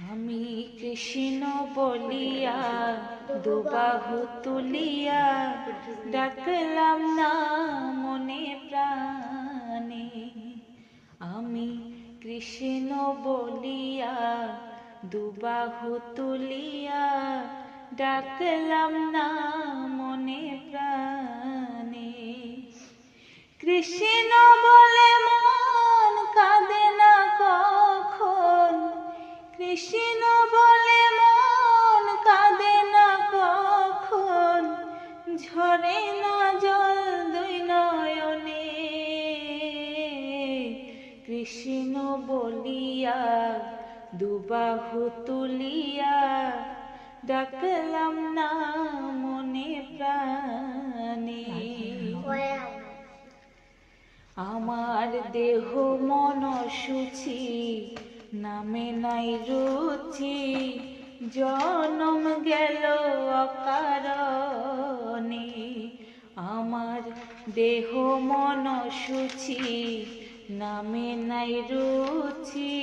আমি কৃষ্ণ বলিয়া দুবাহু তুলিয়া ডাকলাম না মনে প্রাণে। আমি কৃষ্ণ বলিয়া দুবাহু তুলিয়া ডাকলাম না মনে প্রাণে। কৃষ্ণ বলে মন কাঁদে না কখন, কৃষ্ণ বলে মন কাঁদে না কখন, ঝরে না জল দুই নয়নে। কৃষ্ণ বলিয়া দুবাহু তুলিয়া ডাকলাম না মনে প্রাণে। আমার দেহ মন শুচি, নামে নাই রুচি, জনম গেল অকারণে। আমার দেহ মন শুচি, নামে নাই রুচি।